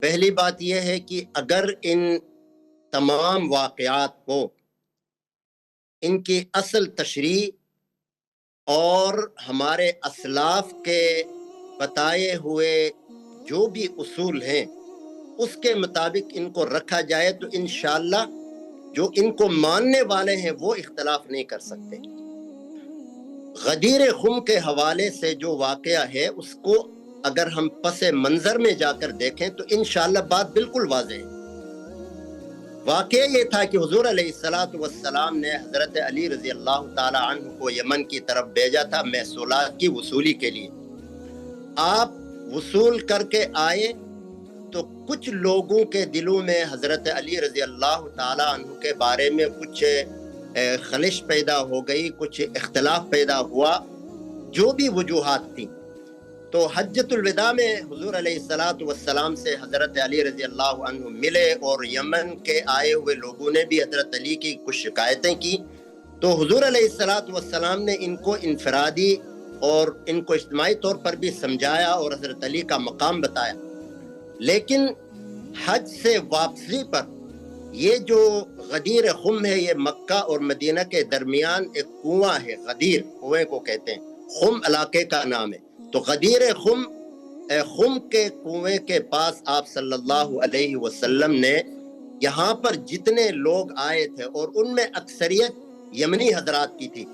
پہلی بات یہ ہے کہ اگر ان تمام واقعات کو ان کی اصل تشریح اور ہمارے اسلاف کے بتائے ہوئے جو بھی اصول ہیں اس کے مطابق ان کو رکھا جائے تو انشاءاللہ جو ان کو ماننے والے ہیں وہ اختلاف نہیں کر سکتے۔ غدیر خم کے حوالے سے جو واقعہ ہے اس کو اگر ہم پس منظر میں جا کر دیکھیں تو انشاءاللہ بات بالکل واضح ہے۔ واقعہ یہ تھا کہ حضور علیہ السلام نے حضرت علی رضی اللہ تعالی عنہ کو یمن کی طرف بھیجا تھا محصولات کی وصولی کے لیے۔ آپ وصول کر کے آئے تو کچھ لوگوں کے دلوں میں حضرت علی رضی اللہ تعالی عنہ کے بارے میں کچھ خلش پیدا ہو گئی، کچھ اختلاف پیدا ہوا، جو بھی وجوہات تھیں۔ تو حجۃ الوداع میں حضور علیہ السلام سے حضرت علی رضی اللہ عنہ ملے اور یمن کے آئے ہوئے لوگوں نے بھی حضرت علی کی کچھ شکایتیں کی، تو حضور علیہ السلام نے ان کو انفرادی اور ان کو اجتماعی طور پر بھی سمجھایا اور حضرت علی کا مقام بتایا۔ لیکن حج سے واپسی پر یہ جو غدیر خم ہے، یہ مکہ اور مدینہ کے درمیان ایک کنواں ہے، غدیر کنویں کو کہتے ہیں، خم علاقے کا نام ہے۔ تو غدیر خم کے کنویں کے پاس آپ صلی اللہ علیہ وسلم نے یہاں پر جتنے لوگ آئے تھے اور ان میں اکثریت یمنی حضرات کی تھی،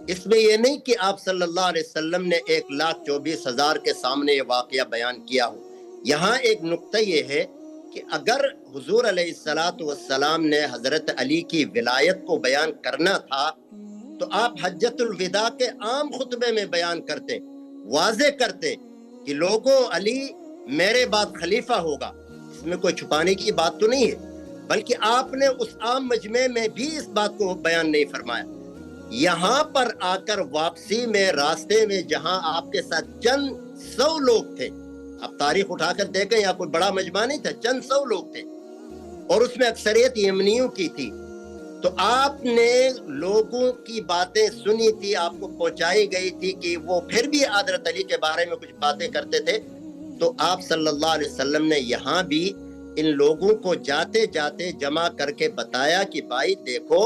اس میں یہ نہیں کہ آپ صلی اللہ علیہ وسلم نے 1,24,000 کے سامنے یہ واقعہ بیان کیا ہو۔ یہاں ایک نقطہ یہ ہے کہ اگر حضور علیہ السلام نے حضرت علی کی ولایت کو بیان کرنا تھا تو آپ حجۃ الوداع کے عام خطبے میں بیان کرتے، واضح کرتے کہ لوگوں علی میرے بعد خلیفہ ہوگا۔ اس میں کوئی چھپانے کی بات تو نہیں ہے، بلکہ آپ نے اس عام مجمع میں بھی اس بات کو بیان نہیں فرمایا۔ یہاں پر آ کر واپسی میں راستے میں جہاں آپ کے ساتھ چند 100 لوگ تھے، آپ تاریخ اٹھا کر دیکھیں، یا کوئی بڑا مجمع نہیں تھا، چند 100 لوگ تھے اور اس میں اکثریت یمنیوں کی تھی، تو آپ نے لوگوں کی باتیں سنی تھی، آپ کو پہنچائی گئی تھی کہ وہ پھر بھی حضرت علی کے بارے میں کچھ باتیں کرتے تھے۔ تو آپ صلی اللہ علیہ وسلم نے یہاں بھی ان لوگوں کو جاتے جاتے جمع کر کے بتایا کہ بھائی دیکھو،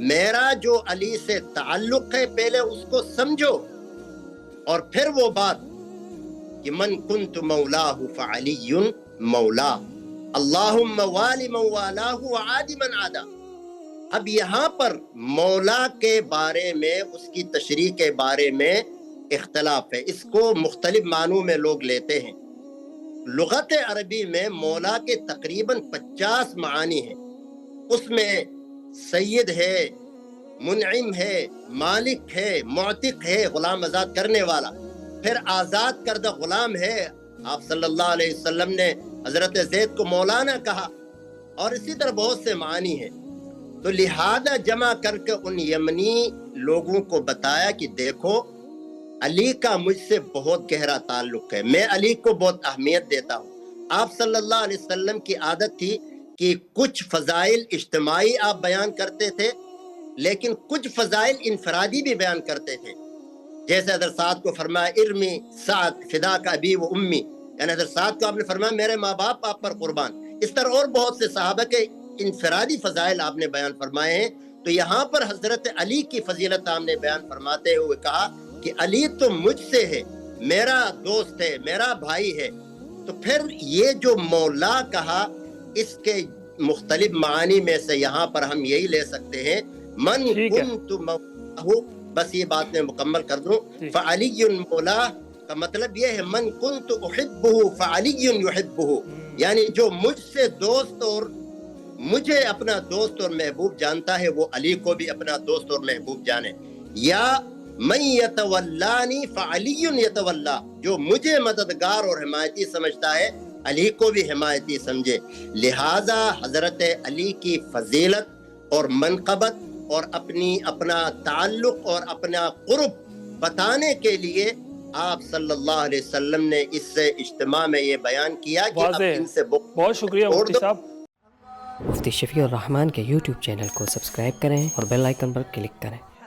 میرا جو علی سے تعلق ہے پہلے اس کو سمجھو، اور پھر وہ بات کہ من کنت مولاہ فعلی مولا، اللہم والی من والاہ وعادی من عادا۔ اب یہاں پر مولا کے بارے میں، اس کی تشریح کے بارے میں اختلاف ہے، اس کو مختلف معنوں میں لوگ لیتے ہیں۔ لغت عربی میں مولا کے تقریباً 50 معانی ہیں، اس میں سید ہے، منعم ہے، مالک ہے، معتق ہے، غلام آزاد کرنے والا، پھر آزاد کردہ غلام ہے۔ آپ صلی اللہ علیہ وسلم نے حضرت زید کو مولانا کہا، اور اسی طرح بہت سے معانی ہیں۔ تو لہذا جمع کر کے ان یمنی لوگوں کو بتایا کہ دیکھو، علی کا مجھ سے بہت گہرا تعلق ہے، میں علی کو بہت اہمیت دیتا ہوں۔ آپ صلی اللہ علیہ وسلم کی عادت تھی کہ کچھ فضائل اجتماعی آپ بیان کرتے تھے، لیکن کچھ فضائل انفرادی بھی بیان کرتے تھے۔ جیسے حضرت سعد کو فرمایا ارمی سعد فدا کا ابی و امی، یعنی حضرت سعد کو آپ نے فرمایا میرے ماں باپ آپ پر قربان۔ اس طرح اور بہت سے صحابہ کے انفرادی فضائل آپ نے بیان فرمائے ہیں۔ تو یہاں پر حضرت علی کی فضیلت آپ نے بیان فرماتے ہوئے کہا کہ علی تو مجھ سے ہے، میرا دوست ہے، میرا بھائی ہے۔ تو پھر یہ جو مولا کہا، اس کے مختلف معانی میں سے یہاں پر ہم یہی لے سکتے ہیں، من کنت مولاہ، بس یہ بات میں مکمل کر دوں، فعلی مولا کا مطلب یہ ہے من کنت احبہ فعلی یحبہ، یعنی جو مجھ سے دوست اور مجھے اپنا دوست اور محبوب جانتا ہے وہ علی کو بھی اپنا دوست اور محبوب جانے۔ یا من یتولانی فعلی یتولا، جو مجھے مددگار اور حمایتی سمجھتا ہے علی کو بھی حمایتی سمجھے۔ لہذا حضرت علی کی فضیلت اور منقبت اور اپنا تعلق اور اپنا قرب بتانے کے لیے آپ صلی اللہ علیہ وسلم نے اس سے اجتماع میں یہ بیان کیا کہ اب ان سے بہت شکریہ مفتی صاحب۔ مفتی شفیع الرحمان کے یوٹیوب چینل کو سبسکرائب کریں اور بیل آئیکن پر کلک کریں۔